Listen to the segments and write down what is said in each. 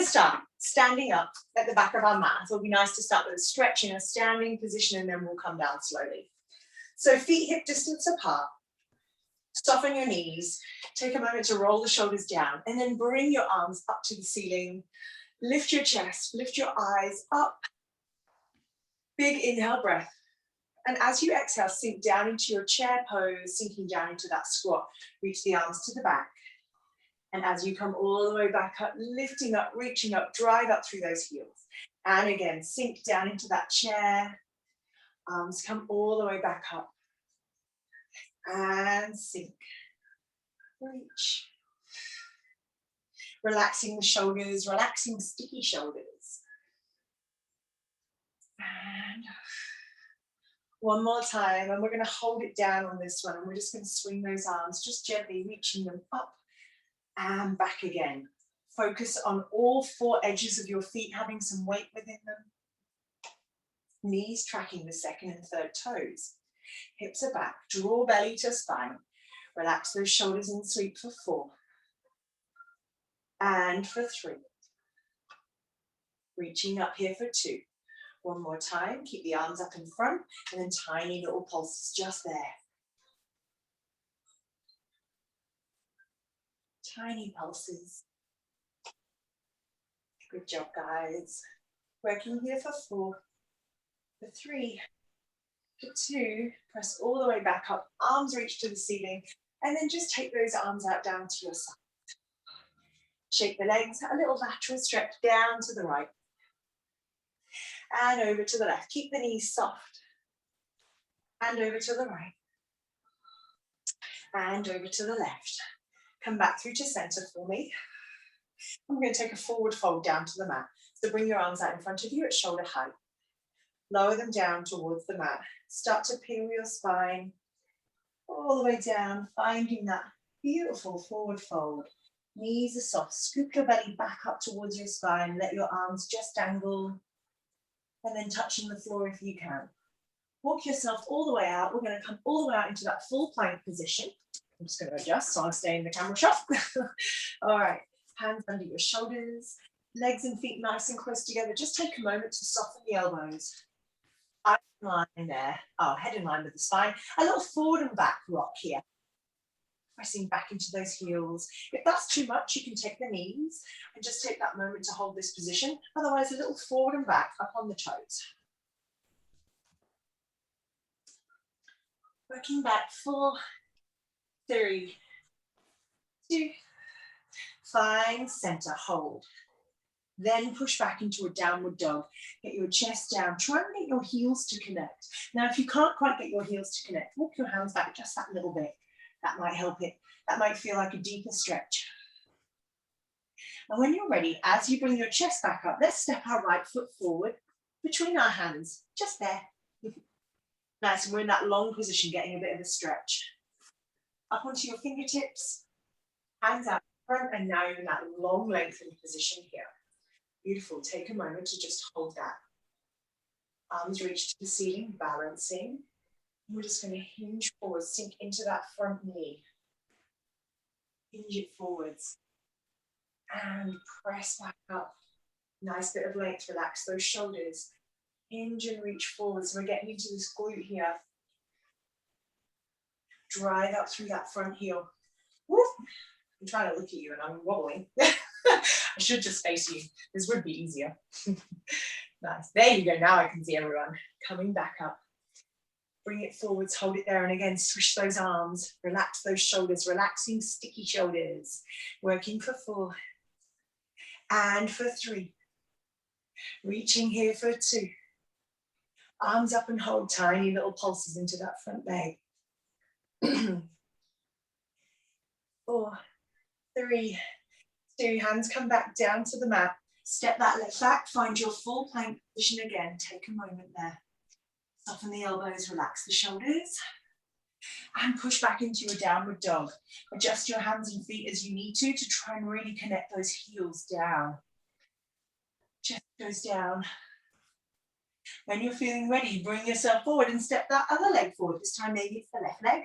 to start standing up at the back of our mat. So it'll be nice to start with a stretch in a standing position, and then we'll come down slowly. So feet hip distance apart. Soften your knees. Take a moment to roll the shoulders down, and then bring your arms up to the ceiling. Lift your chest, lift your eyes up. Big inhale breath. And as you exhale, sink down into your chair pose, sinking down into that squat. Reach the arms to the back. And as you come all the way back up, lifting up, reaching up, drive up through those heels. And again, sink down into that chair. Arms come all the way back up. And sink. Reach. Relaxing the shoulders, relaxing sticky shoulders. And one more time, and we're going to hold it down on this one, and we're just going to swing those arms, just gently reaching them up and back again. Focus on all four edges of your feet having some weight within them. Knees tracking the second and third toes. Hips are back, draw belly to spine. Relax those shoulders and sweep for 4. And for 3. Reaching up here for 2. One more time, keep the arms up in front, and then tiny little pulses just there. Tiny pulses. Good job, guys. Working here for 4, for 3, for 2. Press all the way back up, arms reach to the ceiling, and then just take those arms out down to your side. Shake the legs, a little lateral stretch down to the right. And over to the left. Keep the knees soft. And over to the right. And over to the left. Come back through to center for me. I'm going to take a forward fold down to the mat. So bring your arms out in front of you at shoulder height. Lower them down towards the mat. Start to peel your spine all the way down, finding that beautiful forward fold. Knees are soft. Scoop your belly back up towards your spine. Let your arms just dangle. And then touching the floor if you can. Walk yourself all the way out. We're going to come all the way out into that full plank position. I'm just going to adjust so I'll stay in the camera shot. All right, hands under your shoulders, legs and feet nice and close together. Just take a moment to soften the elbows. Eye in line there. Oh, head in line with the spine. A little forward and back rock here. Pressing back into those heels. If that's too much, you can take the knees and just take that moment to hold this position. Otherwise, a little forward and back up on the toes. Working back 4, 3, 2. Find center, hold. Then push back into a downward dog. Get your chest down. Try and get your heels to connect. Now, if you can't quite get your heels to connect, walk your hands back just that little bit. That might help it. That might feel like a deeper stretch. And when you're ready, as you bring your chest back up, let's step our right foot forward between our hands, just there. Nice, and we're in that long position, getting a bit of a stretch. Up onto your fingertips, hands out in front, and now you're in that long lengthened position here. Beautiful, take a moment to just hold that. Arms reach to the ceiling, balancing. We're just going to hinge forward, sink into that front knee. Hinge it forwards. And press back up. Nice bit of length, relax those shoulders. Hinge and reach forward. So we're getting into this glute here. Drive up through that front heel. Woo. I'm trying to look at you and I'm wobbling. I should just face you. This would be easier. Nice. There you go. Now I can see everyone. Coming back up. Bring it forwards, hold it there, and again, swish those arms, relax those shoulders, relaxing sticky shoulders. Working for 4. And for 3. Reaching here for 2. Arms up and hold, tiny little pulses into that front leg. 4, 3, 2. Hands come back down to the mat. Step that leg back, find your full plank position again. Take a moment there. Soften the elbows, relax the shoulders, and push back into your downward dog. Adjust your hands and feet as you need to try and really connect those heels down. Chest goes down. When you're feeling ready, bring yourself forward and step that other leg forward. This time maybe it's the left leg.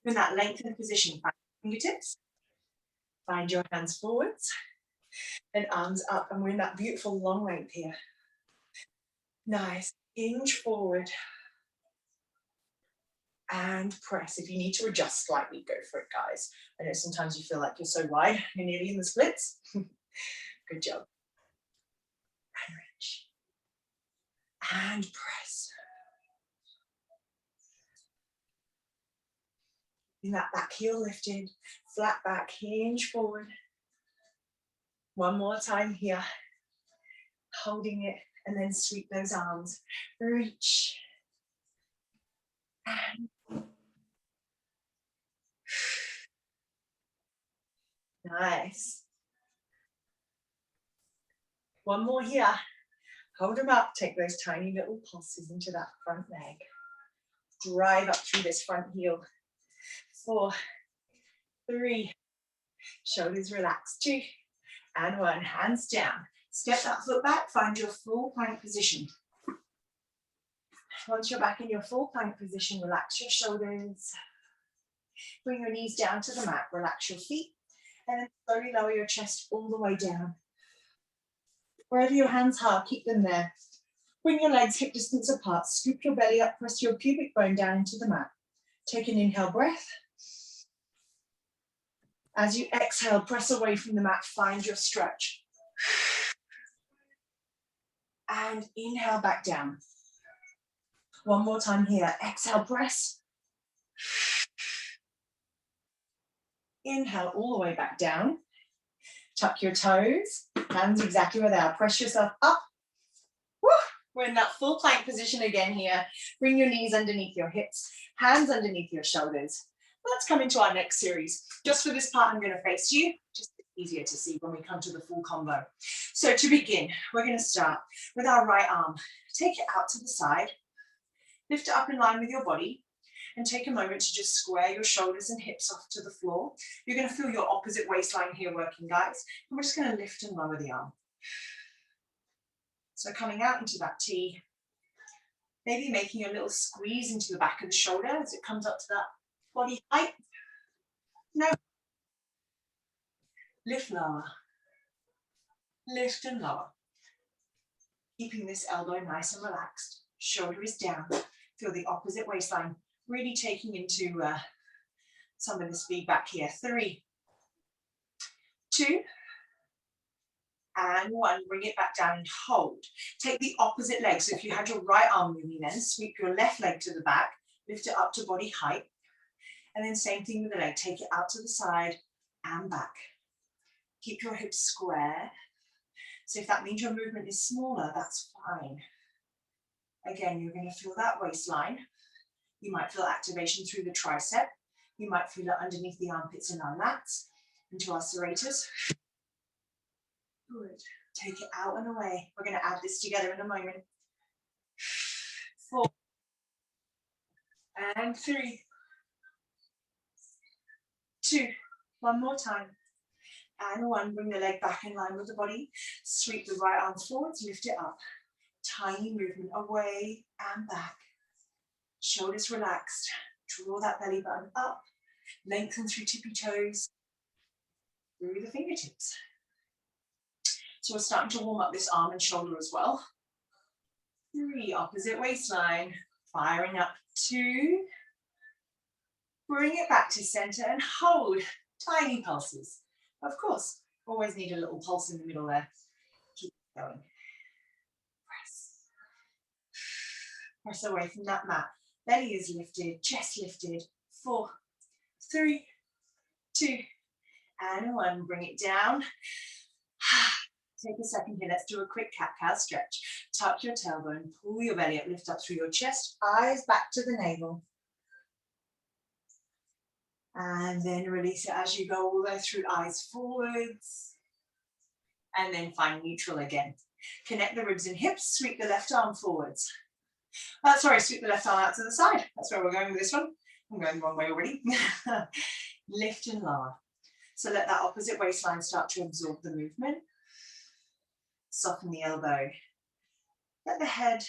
In that lengthened position, find your fingertips. Find your hands forwards. And arms up, and we're in that beautiful long length here. Nice. Hinge forward. And press. If you need to adjust slightly, go for it, guys. I know sometimes you feel like you're so wide, you're nearly in the splits. Good job. And reach. And press. In that back heel lifted, flat back, hinge forward. One more time here. Holding it, and then sweep those arms. Reach. And nice. One more here. Hold them up. Take those tiny little pulses into that front leg. Drive up through this front heel. 4, 3, shoulders relaxed. 2, and 1. Hands down. Step that foot back. Find your full plank position. Once you're back in your full plank position, relax your shoulders. Bring your knees down to the mat. Relax your feet. And then slowly lower your chest all the way down. Wherever your hands are, keep them there. Bring your legs hip distance apart. Scoop your belly up. Press your pubic bone down into the mat. Take an inhale breath. As you exhale, press away from the mat. Find your stretch. And inhale back down. One more time here. Exhale, press. Inhale all the way back down. Tuck your toes. Hands exactly where they are. Press yourself up. Woo! We're in that full plank position again here. Bring your knees underneath your hips. Hands underneath your shoulders. Let's come into our next series. Just for this part, I'm going to face you. Just easier to see when we come to the full combo. So to begin, we're going to start with our right arm. Take it out to the side. Lift it up in line with your body. And take a moment to just square your shoulders and hips off to the floor. You're going to feel your opposite waistline here working, guys. And we're just going to lift and lower the arm. So coming out into that T, maybe making a little squeeze into the back of the shoulder as it comes up to that body height. No. Lift lower. Lift and lower. Keeping this elbow nice and relaxed. Shoulder is down. Feel the opposite waistline really taking into some of this feedback here. 3, 2, and 1. Bring it back down and hold. Take the opposite leg. So if you had your right arm moving then, sweep your left leg to the back, lift it up to body height. And then same thing with the leg. Take it out to the side and back. Keep your hips square. So if that means your movement is smaller, that's fine. Again, you're going to feel that waistline. You might feel activation through the tricep. You might feel it underneath the armpits and our lats, into our serrators. Good. Take it out and away. We're going to add this together in a moment. 4, and 3, 2, one more time. And 1, bring the leg back in line with the body. Sweep the right arm forwards, lift it up. Tiny movement away and back. Shoulders relaxed. Draw that belly button up. Lengthen through tippy toes. Through the fingertips. So we're starting to warm up this arm and shoulder as well. 3, opposite waistline. Firing up. 2. Bring it back to center and hold. Tiny pulses. Of course, always need a little pulse in the middle there. Keep going. Press. Press away from that mat. Belly is lifted, chest lifted. 4, 3, 2, and 1. Bring it down. Take a second here. Let's do a quick cat-cow stretch. Tuck your tailbone, pull your belly up, lift up through your chest, eyes back to the navel. And then release it as you go all the way through, eyes forwards. And then find neutral again. Connect the ribs and hips, sweep the left arm forwards. Sweep the left arm out to the side. That's where we're going with this one. I'm going the wrong way already. Lift and lower. So let that opposite waistline start to absorb the movement. Soften the elbow. Let the head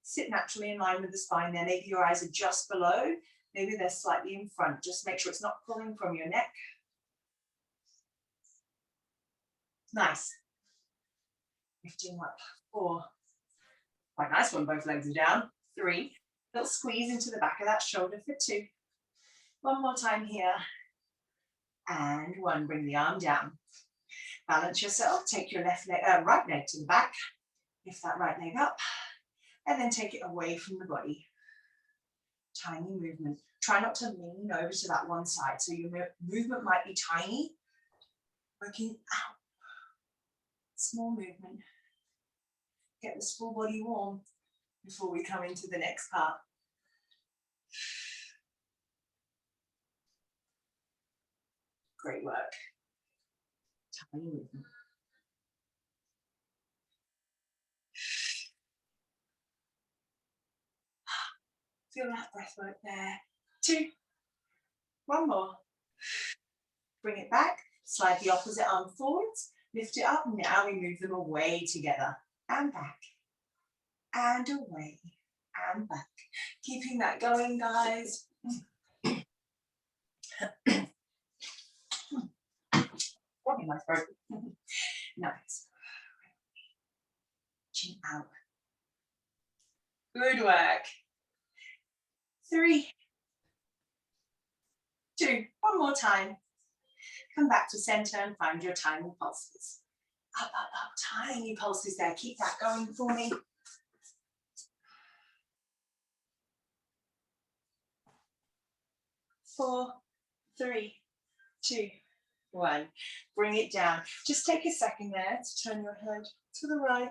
sit naturally in line with the spine there. Maybe your eyes are just below. Maybe they're slightly in front. Just make sure it's not pulling from your neck. Nice. Lifting up. 4. Quite nice when both legs are down. 3. Little squeeze into the back of that shoulder for 2. One more time here. And 1. Bring the arm down. Balance yourself. Take your right leg to the back. Lift that right leg up. And then take it away from the body. Tiny movement. Try not to lean over to that one side. So your movement might be tiny. Working out. Small movement. Get this full body warm before we come into the next part. Great work. Tiny movement. Feel that breath work there. 2. 1 more. Bring it back. Slide the opposite arm forwards. Lift it up. Now we move them away together. And back. And away. And back. Keeping that going, guys. Probably my throat. Nice. Chin out. Good work. 3, 2, 1 more time. Come back to center and find your tiny pulses. Up, up, up, tiny pulses there. Keep that going for me. 4, 3, 2, 1. Bring it down. Just take a second there to turn your head to the right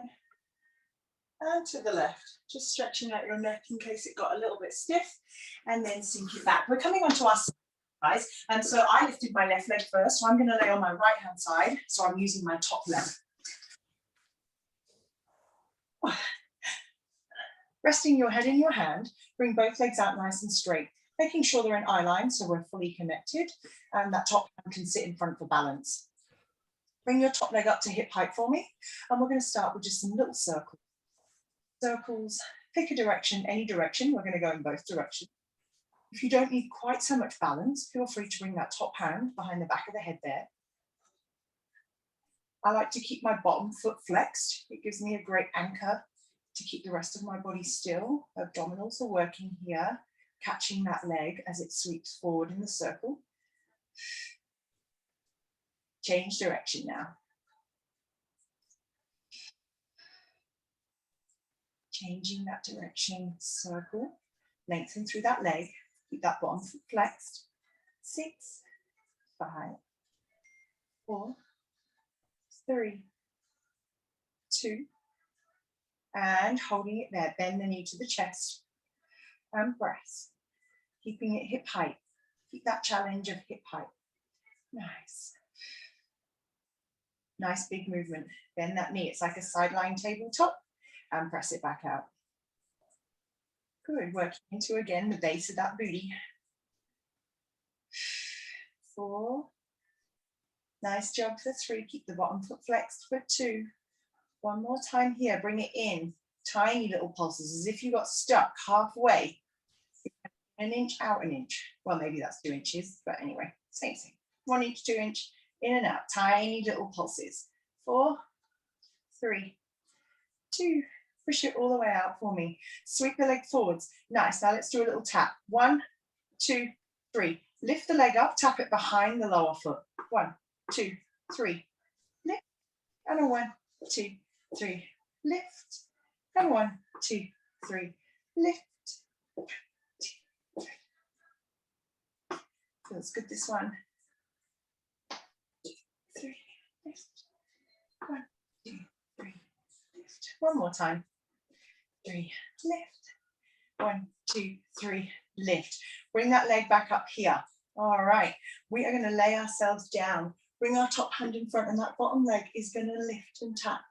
and to the left. Just stretching out your neck in case it got a little bit stiff, and then sink it back. We're coming onto our side, guys. And so I lifted my left leg first, so I'm going to lay on my right hand side. So I'm using my top leg. Resting your head in your hand, bring both legs out nice and straight, making sure they're in eye line so we're fully connected, and that top hand can sit in front for balance. Bring your top leg up to hip height for me, and we're going to start with just some little circles. Circles, pick a direction, any direction. We're going to go in both directions. If you don't need quite so much balance, feel free to bring that top hand behind the back of the head there. I like to keep my bottom foot flexed. It gives me a great anchor to keep the rest of my body still. Abdominals are working here, catching that leg as it sweeps forward in the circle. Change direction now. Changing that direction, circle, lengthen through that leg, keep that bottom foot flexed. 6, 5, 4, 3, 2, and holding it there. Bend the knee to the chest and press, keeping it hip height. Keep that challenge of hip height. Nice. Nice big movement. Bend that knee. It's like a sideline tabletop, and press it back out. Good. Working into, again, the base of that booty. 4. Nice job for 3. Keep the bottom foot flexed for 2. 1 more time here. Bring it in. Tiny little pulses, as if you got stuck halfway. An inch, out an inch. Well, maybe that's 2 inches, but anyway, same thing. 1 inch, 2 inch, in and out. Tiny little pulses. 4, 3, 2. Push it all the way out for me. Sweep the leg forwards. Nice. Now let's do a little tap. 1, 2, 3. Lift the leg up, tap it behind the lower foot. 1, 2, 3. Lift. And a 1, 2, 3. Lift. And 1, 2, 3. Lift. 1, 2, 3. Feels good, this one. 2, 3. Lift. 1, 2, 3. Lift. 1 more time. 3. Lift. 1, 2, 3. Lift. Bring that leg back up here. All right. We are going to lay ourselves down. Bring our top hand in front, and that bottom leg is going to lift and tap.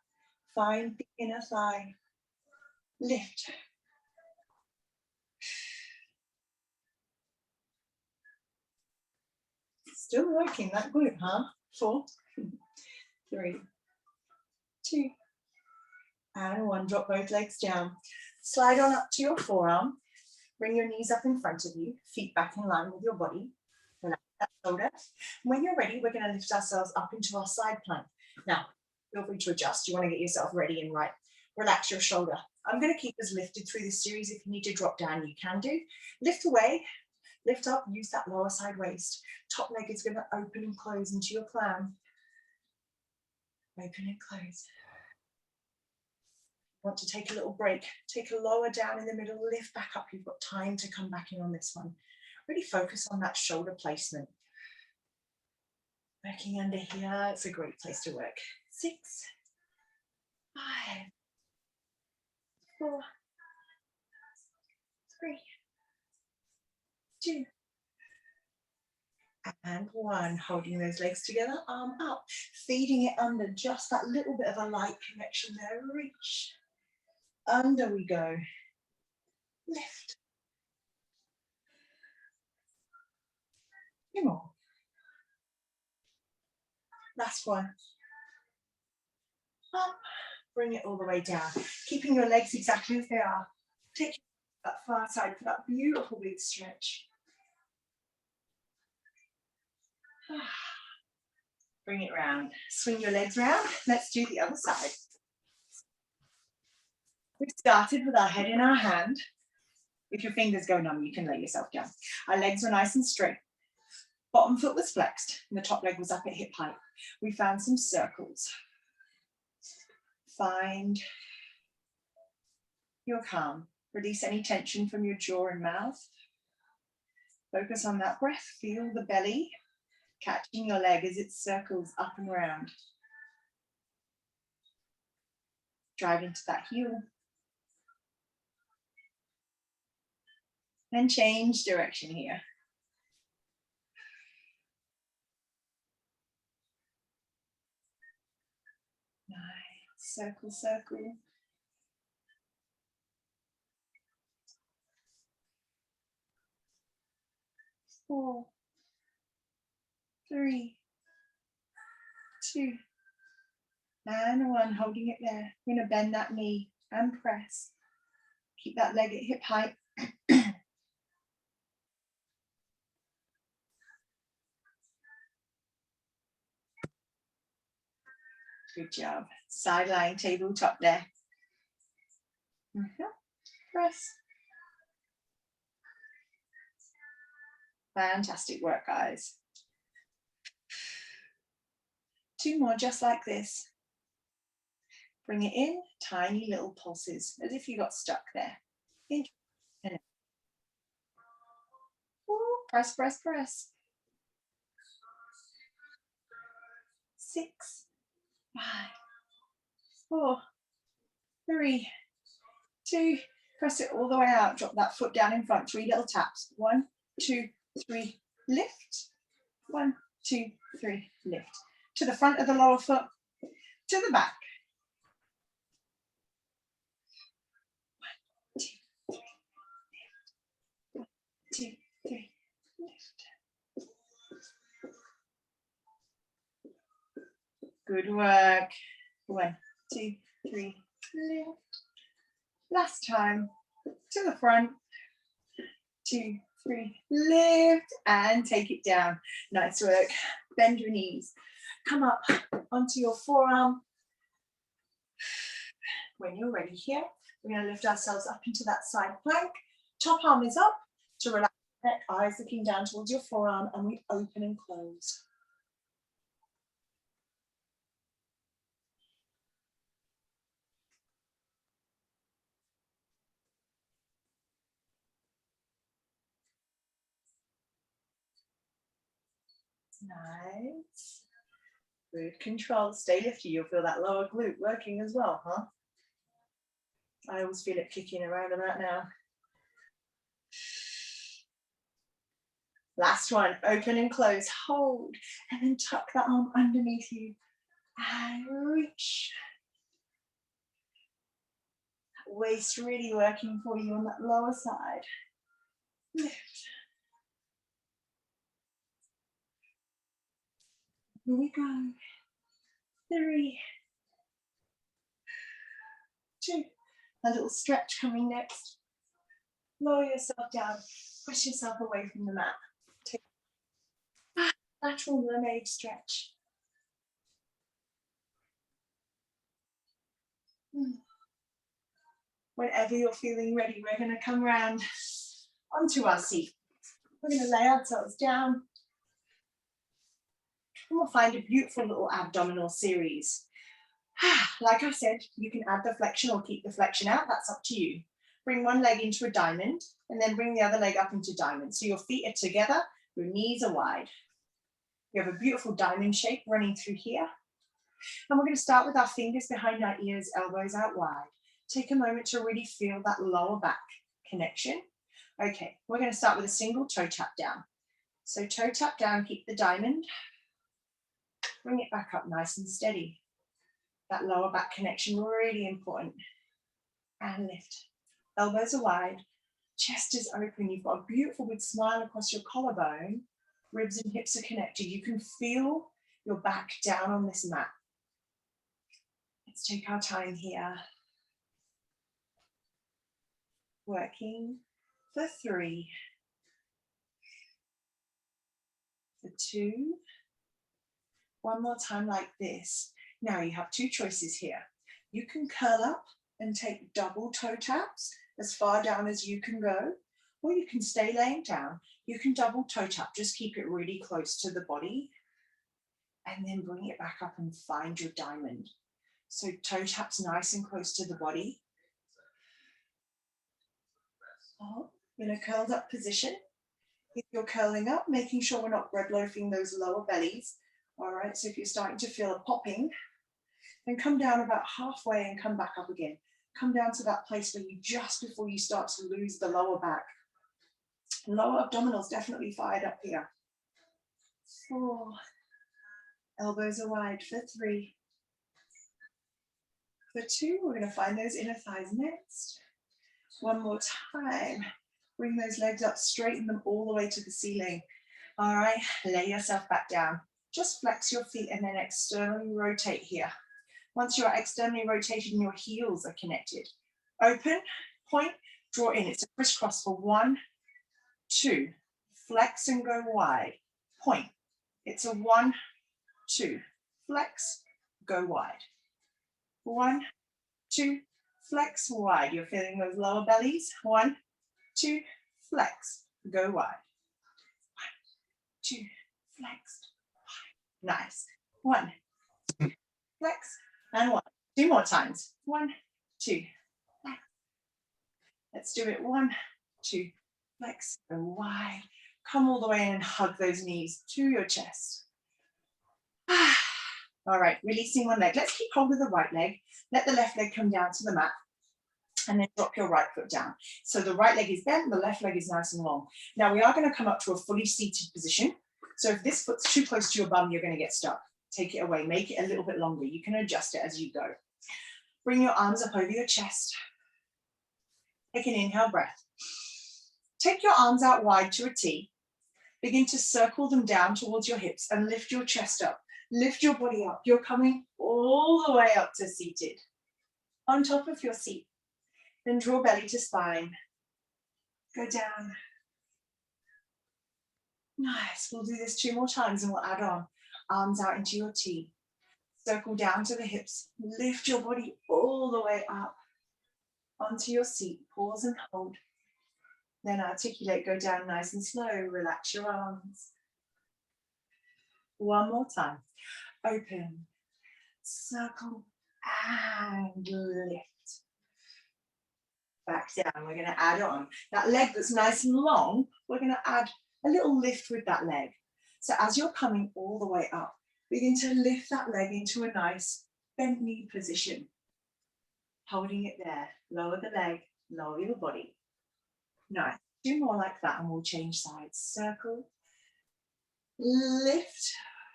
Find the inner thigh. Lift. Still working that glute, huh? 4, 3, 2, and 1. Drop both legs down. Slide on up to your forearm. Bring your knees up in front of you, feet back in line with your body. Relax that shoulder. When you're ready, we're going to lift ourselves up into our side plank. Now, Feel free to adjust. You want to get yourself ready and right. Relax your shoulder. I'm going to keep us lifted through this series. If you need to drop down, you can do. Lift away, lift up, use that lower side waist. Top leg is going to open and close into your plan. Open and close. Want to take a little break. Take a lower down in the middle, lift back up. You've got time to come back in on this one. Really focus on that shoulder placement. Working under here, it's a great place to work. 6, 5, 4, 3, 2, and 1. Holding those legs together, arm up, feeding it under, just that little bit of a light connection there. Reach. Under we go. Lift. 2 more. Last one. Up. Bring it all the way down. Keeping your legs exactly as they are. Take that far side for that beautiful big stretch. Bring it round. Swing your legs round. Let's do the other side. We started with our head in our hand. If your fingers go numb, you can lay yourself down. Our legs were nice and straight. Bottom foot was flexed and the top leg was up at hip height. We found some circles. Find your calm. Release any tension from your jaw and mouth. Focus on that breath. Feel the belly catching your leg as it circles up and round. Drive into that heel. And change direction here. Nice. Circle, circle. 4, 3, 2, and 1. Holding it there. We're going to bend that knee and press. Keep that leg at hip height. Good job. Side lying tabletop there. Press. Fantastic work, guys. 2 more just like this. Bring it in, tiny little pulses, as if you got stuck there. In. Ooh, press, press, press. 6, 5, 4, 3, 2. Press it all the way out. Drop that foot down in front. 3 little taps. 1, 2, 3. Lift. 1, 2, 3. Lift. To the front of the lower foot. To the back. 1, 2, 3. Lift. 1, 2, 3. Lift. Good work. 1, 2, 3. Lift. Last time. To the front. 2, 3. Lift and take it down. Nice work. Bend your knees. Come up onto your forearm. When you're ready here, we're going to lift ourselves up into that side plank. Top arm is up to relax the neck, eyes looking down towards your forearm, and we open and close. Nice. Good control. Stay lifted. You'll feel that lower glute working as well, huh? I always feel it kicking around about now. Last one. Open and close. Hold. And then tuck that arm underneath you. And reach. Waist really working for you on that lower side. Lift. Here we go. 3, 2. A little stretch coming next. Lower yourself down. Push yourself away from the mat. Take a lateral mermaid stretch. Whenever you're feeling ready, we're going to come around onto our seat. We're going to lay ourselves down. And we'll find a beautiful little abdominal series. Like I said, you can add the flexion or keep the flexion out. That's up to you. Bring one leg into a diamond and then bring the other leg up into diamond. So your feet are together, your knees are wide. You have a beautiful diamond shape running through here. And we're going to start with our fingers behind our ears, elbows out wide. Take a moment to really feel that lower back connection. Okay, we're going to start with a single toe tap down. So toe tap down, keep the diamond. Bring it back up nice and steady. That lower back connection, really important. And lift. Elbows are wide. Chest is open. You've got a beautiful big smile across your collarbone. Ribs and hips are connected. You can feel your back down on this mat. Let's take our time here. Working for 3, for 2. One more time like this. Now you have 2 choices here. You can curl up and take double toe taps as far down as you can go, or you can stay laying down. You can double toe tap, just keep it really close to the body, and then bring it back up and find your diamond. So toe taps nice and close to the body. In a curled up position. If you're curling up, making sure we're not bread loafing those lower bellies. All right, so if you're starting to feel a popping, then come down about halfway and come back up again. Come down to that place where you just before you start to lose the lower back. Lower abdominals definitely fired up here. 4. Elbows are wide for 3. For 2, we're going to find those inner thighs next. One more time. Bring those legs up, straighten them all the way to the ceiling. All right, lay yourself back down. Just flex your feet and then externally rotate here. Once you're externally rotated and your heels are connected, open, point, draw in. It's a crisscross for 1, 2. Flex and go wide. Point. It's a 1, 2. Flex, go wide. 1, 2. Flex wide. You're feeling those lower bellies. 1, 2. Flex, go wide. 1, 2. Flex. Nice. 1, 2. Flex. And 1. 2 more times. 1, 2. Flex. Let's do it. 1, 2. Flex. Go wide. Come all the way in and hug those knees to your chest. All right, releasing one leg. Let's keep hold of the right leg. Let the left leg come down to the mat. And then drop your right foot down. So the right leg is bent, the left leg is nice and long. Now we are going to come up to a fully seated position. So if this foot's too close to your bum, you're going to get stuck. Take it away, make it a little bit longer. You can adjust it as you go. Bring your arms up over your chest. Take an inhale breath. Take your arms out wide to a T. Begin to circle them down towards your hips and lift your chest up. Lift your body up. You're coming all the way up to seated. On top of your seat. Then draw belly to spine. Go down. Nice. We'll do this 2 more times and we'll add on. Arms out into your T. Circle down to the hips. Lift your body all the way up onto your seat. Pause and hold. Then articulate. Go down nice and slow. Relax your arms. 1 more time. Open. Circle and lift. Back down. We're going to add on. That leg that's nice and long, we're going to add a little lift with that leg. So as you're coming all the way up, begin to lift that leg into a nice bent knee position. Holding it there. Lower the leg, lower your body. Nice. 2 more like that and we'll change sides. Circle. Lift.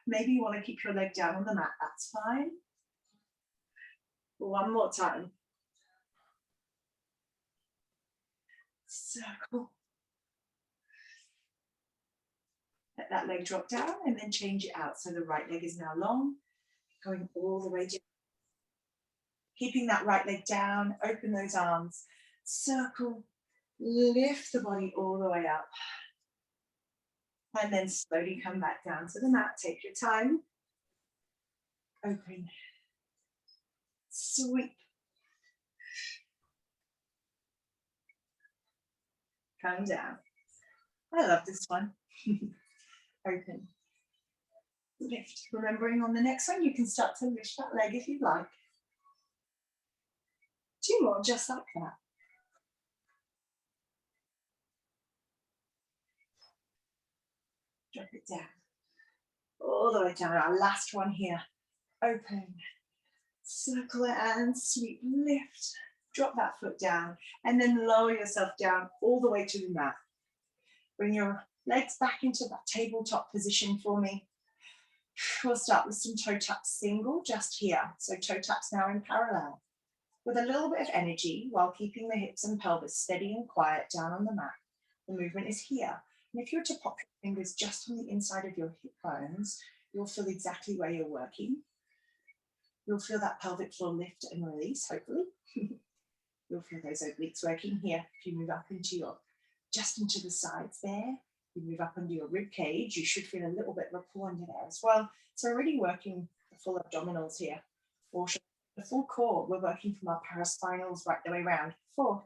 Maybe you want to keep your leg down on the mat. That's fine. 1 more time. Circle. Let that leg drop down and then change it out. So the right leg is now long, going all the way down. Keeping that right leg down, open those arms. Circle, lift the body all the way up. And then slowly come back down to the mat. Take your time. Open. Sweep. Come down. I love this one. Open. Lift. Remembering on the next one, you can start to lift that leg if you'd like. 2 more, just like that. Drop it down. All the way down. Our last one here. Open. Circle it and sweep. Lift. Drop that foot down. And then lower yourself down all the way to the mat. Bring your legs back into that tabletop position for me. We'll start with some toe taps single just here. So toe taps now in parallel. With a little bit of energy while keeping the hips and pelvis steady and quiet down on the mat. The movement is here. And if you were to pop your fingers just on the inside of your hip bones, you'll feel exactly where you're working. You'll feel that pelvic floor lift and release, hopefully. You'll feel those obliques working here. If you move up into your, just into the sides there, you move up under your rib cage, you should feel a little bit of a pull under there as well. So already working the full abdominals here. Or the full core, we're working from our paraspinals right the way around. 4,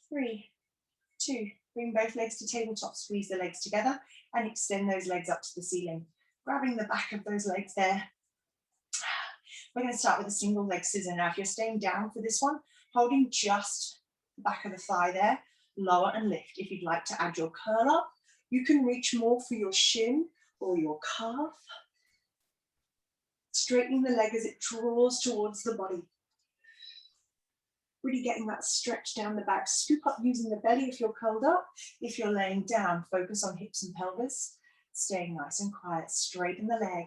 3, 2, bring both legs to tabletop, squeeze the legs together and extend those legs up to the ceiling. Grabbing the back of those legs there. We're going to start with a single leg scissor. Now, if you're staying down for this one, holding just the back of the thigh there, lower and lift. If you'd like to add your curl up, you can reach more for your shin or your calf. Straightening the leg as it draws towards the body. Really getting that stretch down the back. Scoop up using the belly if you're curled up. If you're laying down, focus on hips and pelvis. Staying nice and quiet. Straighten the leg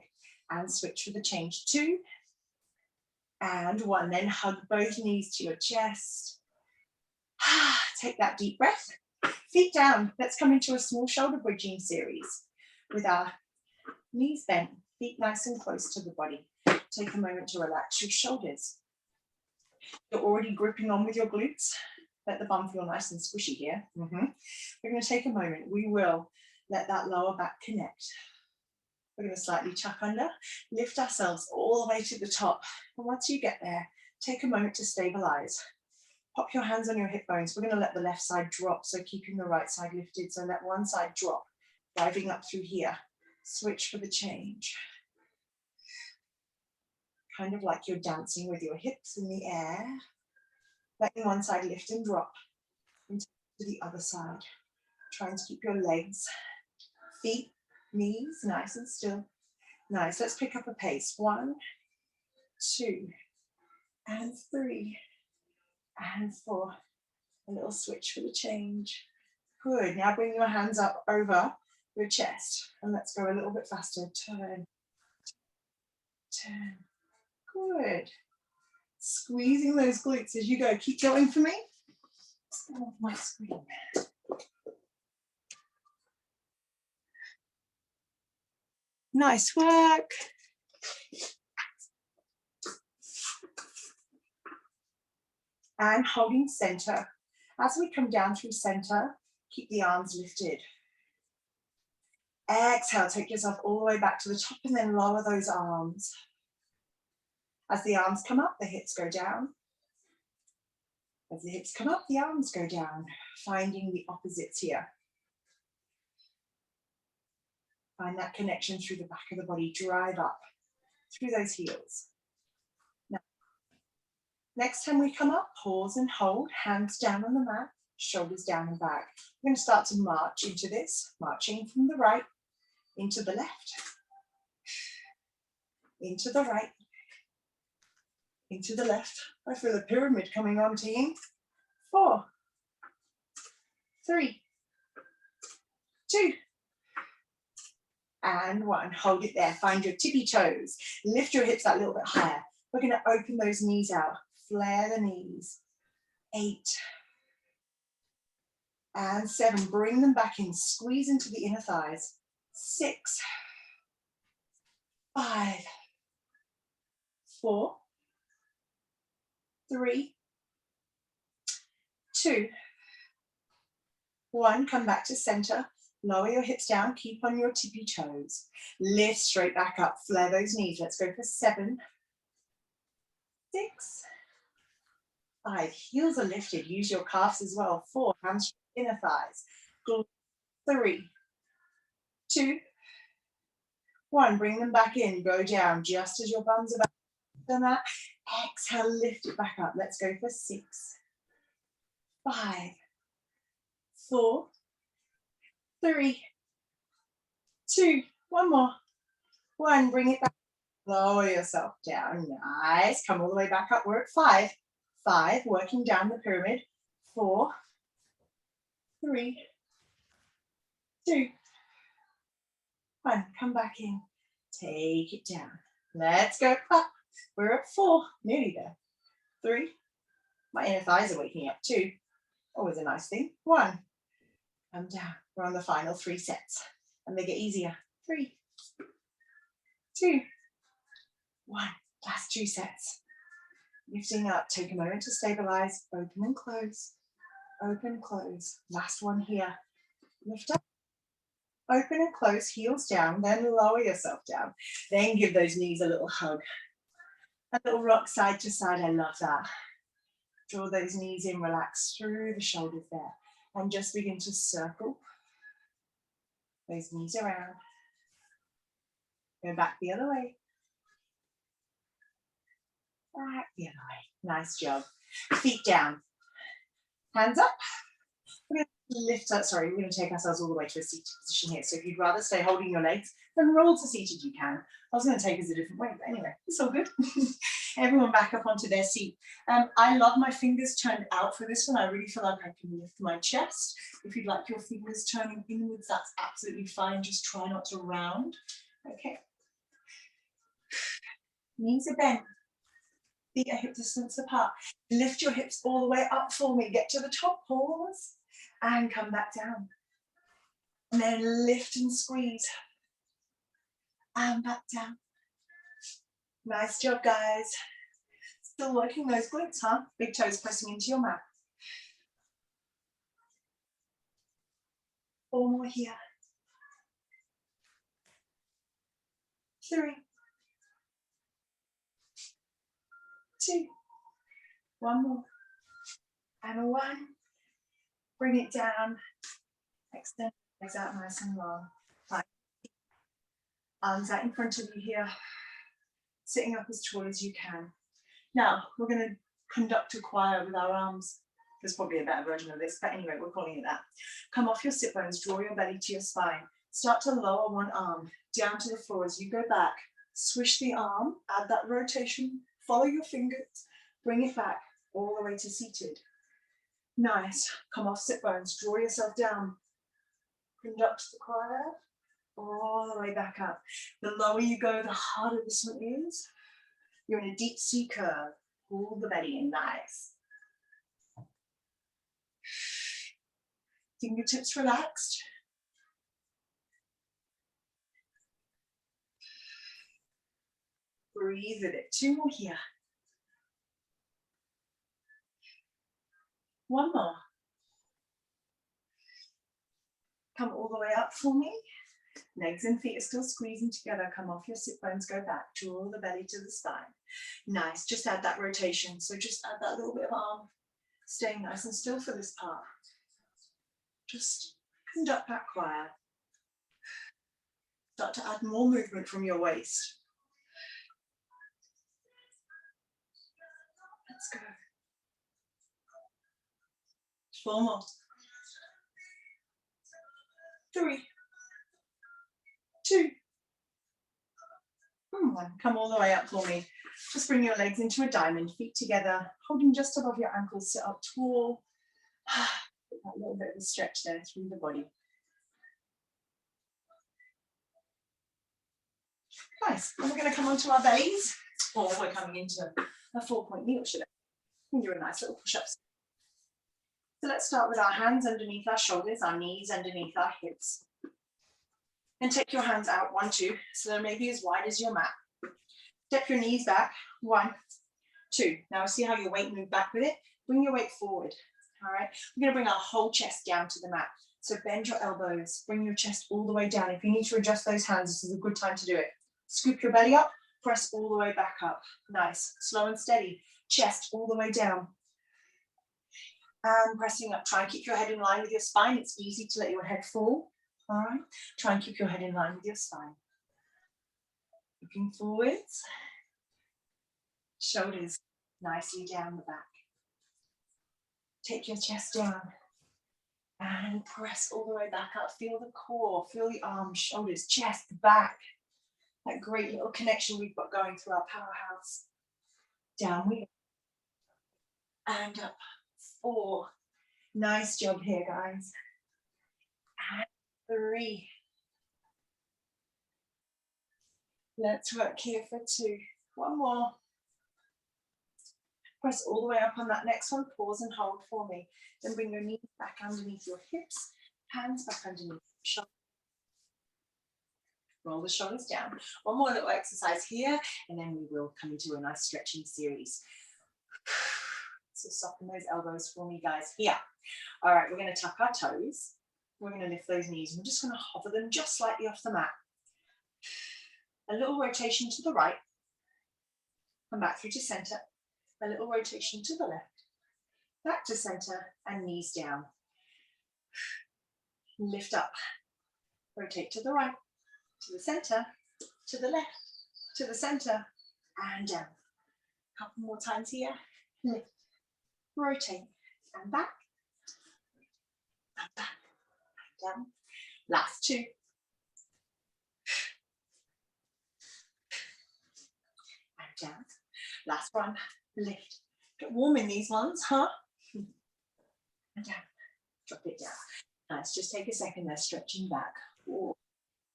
and switch for the change. 2 and 1. Then hug both knees to your chest. Take that deep breath. Feet down. Let's come into a small shoulder bridging series with our knees bent, feet nice and close to the body. Take a moment to relax your shoulders. You're already gripping on with your glutes. Let the bum feel nice and squishy here. We're going to take a moment. We will let that lower back connect. We're going to slightly tuck under, lift ourselves all the way to the top. And once you get there, take a moment to stabilize. Pop your hands on your hip bones. We're going to let the left side drop, so keeping the right side lifted. So let one side drop, driving up through here. Switch for the change. Kind of like you're dancing with your hips in the air. Letting one side lift and drop into the other side. Trying to keep your legs, feet, knees nice and still. Nice. Let's pick up a pace. 1, 2, and 3, and 4. A little switch for the change. Good. Now bring your hands up over your chest. And let's go a little bit faster. Turn. Turn. Good. Squeezing those glutes as you go. Keep going for me. Let's go off my screen. Nice work. And holding center. As we come down through center, keep the arms lifted. Exhale, take yourself all the way back to the top and then lower those arms. As the arms come up, the hips go down. As the hips come up, the arms go down. Finding the opposites here. Find that connection through the back of the body. Drive up through those heels. Now, next time we come up, pause and hold. Hands down on the mat, shoulders down and back. We're going to start to march into this. Marching from the right into the left. Into the right. Into the left. I feel a pyramid coming on, team. 4, 3, 2, and 1. Hold it there. Find your tippy toes. Lift your hips that little bit higher. We're going to open those knees out. Flare the knees. 8 and 7. Bring them back in. Squeeze into the inner thighs. 6, 5, 4, 3, 2, 1. Come back to center. Lower your hips down. Keep on your tippy toes. Lift straight back up. Flare those knees. Let's go for 7, 6, 5. Heels are lifted. Use your calves as well. 4. Hamstrings inner thighs. 3, 2, 1. Bring them back in, go down just as your bum's about to that. Exhale, lift it back up. Let's go for 6, 5, 4, 3, 2, one more. 1, bring it back. Lower yourself down. Nice. Come all the way back up. We're at 5. 5, working down the pyramid. 4, 3, 2, 1. Come back in. Take it down. Let's go up. We're at 4. Nearly there. 3. My inner thighs are waking up. 2. Always a nice thing. 1. Come down. We're on the final 3 sets. And they get easier. 3, 2, 1. Last 2 sets. Lifting up. Take a moment to stabilize. Open and close. Open, close. Last one here. Lift up. Open and close. Heels down. Then lower yourself down. Then give those knees a little hug. A little rock side to side. I love that. Draw those knees in. Relax through the shoulders there. And just begin to circle those knees around. Go back the other way. Back the other way. Nice job. Feet down. Hands up. We're going to lift up. Sorry, we're going to take ourselves all the way to a seated position here. So if you'd rather stay holding your legs, then roll to seated, you can. I was going to take us a different way, but anyway, it's all good. Everyone back up onto their seat. I love my fingers turned out for this one. I really feel like I can lift my chest. If you'd like your fingers turning inwards, that's absolutely fine. Just try not to round. Okay. Knees are bent. Feet are hip distance apart. Lift your hips all the way up for me. Get to the top, pause, and come back down. And then lift and squeeze. And back down. Nice job, guys. Still working those glutes, huh? Big toes pressing into your mat. 4 more here. 3, 2, 1 more. And 1. Bring it down. Extend legs out nice and long. 5. Arms out in front of you here. Sitting up as tall as you can. Now, we're going to conduct a choir with our arms. There's probably a better version of this, but anyway, we're calling it that. Come off your sit bones, draw your belly to your spine. Start to lower one arm down to the floor as you go back. Swish the arm, add that rotation, follow your fingers, bring it back all the way to seated. Nice. Come off sit bones, draw yourself down. Conduct the choir all the way back up. The lower you go, the harder this one is. You're in a deep C curve. Pull the belly in, nice. Fingertips relaxed. Breathe with it. 2 more here. 1 more. Come all the way up for me. Legs and feet are still squeezing together. Come off your sit bones, go back. Draw the belly to the spine. Nice. Just add that rotation. So just add that little bit of arm. Staying nice and still for this part. Just conduct that choir. Start to add more movement from your waist. Let's go. 4 more. 3, 2, 1. Come all the way up for me. Just bring your legs into a diamond, feet together, holding just above your ankles, sit up tall. That little bit of a stretch there through the body. Nice. And we're going to come onto our bellies, or we're coming into a 4-point knee, or should I? We can do a nice little push-ups. So let's start with our hands underneath our shoulders, our knees underneath our hips. And take your hands out, 1, 2, so they're maybe as wide as your mat. Step your knees back, 1, 2. Now see how your weight moved back with it? Bring your weight forward, all right? We're gonna bring our whole chest down to the mat. So bend your elbows, bring your chest all the way down. If you need to adjust those hands, this is a good time to do it. Scoop your belly up, press all the way back up. Nice, slow and steady. Chest all the way down. And pressing up, try and keep your head in line with your spine. It's easy to let your head fall. All right, try and keep your head in line with your spine. Looking forwards, shoulders nicely down the back. Take your chest down and press all the way back up. Feel the core, feel the arms, shoulders, chest, back. That great little connection we've got going through our powerhouse. Down we go. And up. 4. Nice job here, guys. And 3. Let's work here for 2. 1 more. Press all the way up on that next one. Pause and hold for me. Then bring your knees back underneath your hips. Hands back underneath your shoulders. Roll the shoulders down. 1 more little exercise here, and then we will come into a nice stretching series. So soften those elbows for me, guys. Here. All right, we're going to tuck our toes. We're going to lift those knees. We're just going to hover them just slightly off the mat. A little rotation to the right. Come back through to center. A little rotation to the left. Back to center and knees down. Lift up. Rotate to the right, to the center, to the left, to the center, and down. A couple more times here. Lift, rotate, and back, down. Last 2. And down. Last one. Lift. Get warm in these ones, huh? And down. Drop it down. Nice. Just take a second there, stretching back. Ooh.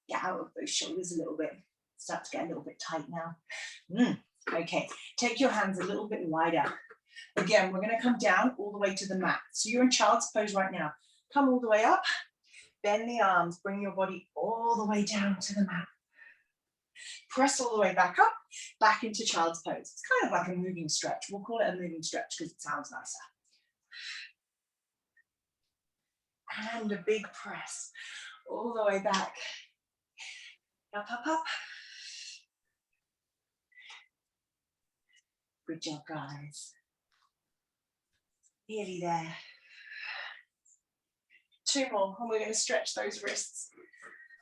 Get out of those shoulders a little bit. Start to get a little bit tight now. Okay. Take your hands a little bit wider. Again, we're going to come down all the way to the mat. So you're in child's pose right now. Come all the way up. Bend the arms. Bring your body all the way down to the mat. Press all the way back up, back into child's pose. It's kind of like a moving stretch. We'll call it a moving stretch because it sounds nicer. And a big press all the way back. Up, up, up. Good job, guys. Nearly there. 2 more, and we're going to stretch those wrists.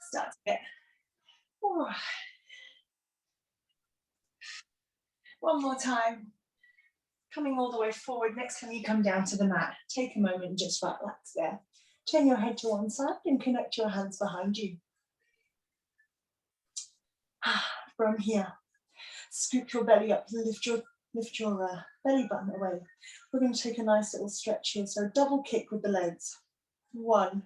Start to get. Ooh. 1 more time. Coming all the way forward. Next time you come down to the mat, take a moment and just relax there. Turn your head to one side and connect your hands behind you. From here, scoop your belly up, lift your belly button away. We're going to take a nice little stretch here. So double kick with the legs. 1,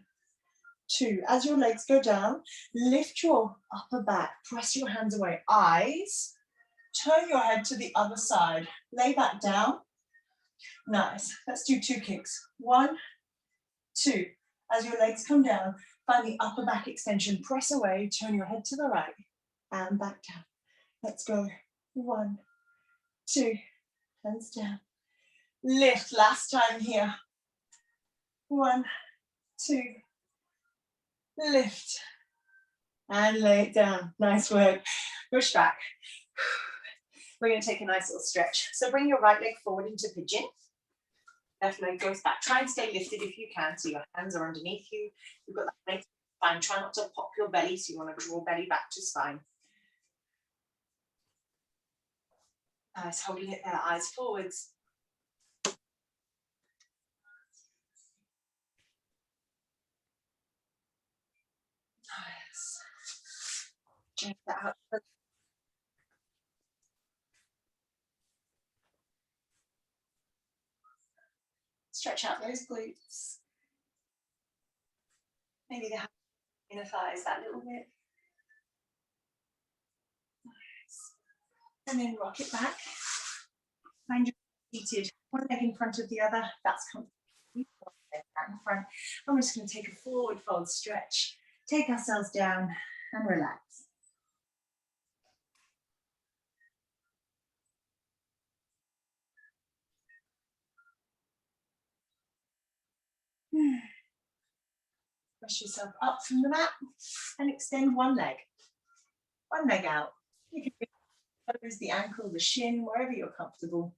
2. As your legs go down, lift your upper back. Press your hands away. Eyes. Turn your head to the other side. Lay back down. Nice. Let's do 2 kicks. 1, 2. As your legs come down, find the upper back extension. Press away. Turn your head to the right and back down. Let's go. 1, 2. Hands down. Lift. Last time here. 1, 2. Lift. And lay it down. Nice work. Push back. We're going to take a nice little stretch. So bring your right leg forward into pigeon. Left leg goes back. Try and stay lifted if you can, so your hands are underneath you. You've got that length of spine. Try not to pop your belly, so you want to draw belly back to spine. Nice, holding it there, eyes forwards. Nice. Drag that out. Stretch out those glutes. Maybe the inner thighs that little bit. Nice. And then rock it back. Find your seated. One leg in front of the other. That's comfortable. Back in front. And we're just going to take a forward fold stretch. Take ourselves down and relax. Push yourself up from the mat and extend one leg. One leg out. You can use the ankle, the shin, wherever you're comfortable.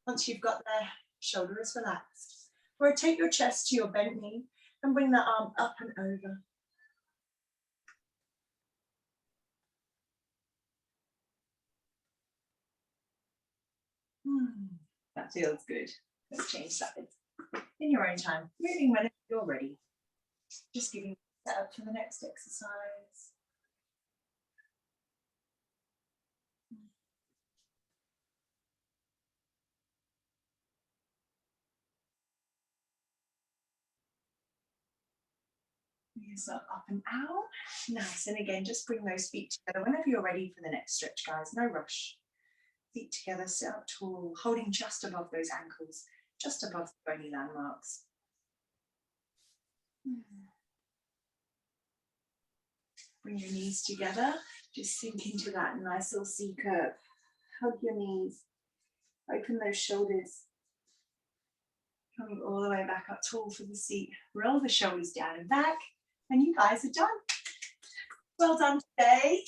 Once you've got there, shoulder is relaxed. Rotate your chest to your bent knee and bring that arm up and over. That feels good. Let's change sides. In your own time, moving whenever you're ready. Just giving set up for the next exercise. Bring yourself up and out. Nice. And again, just bring those feet together whenever you're ready for the next stretch, guys. No rush. Feet together, sit up tall, holding just above those ankles, just above the bony landmarks. Bring your knees together. Just sink into that nice little C curve. Hug your knees. Open those shoulders. Coming all the way back up tall for the seat. Roll the shoulders down and back. And you guys are done. Well done today.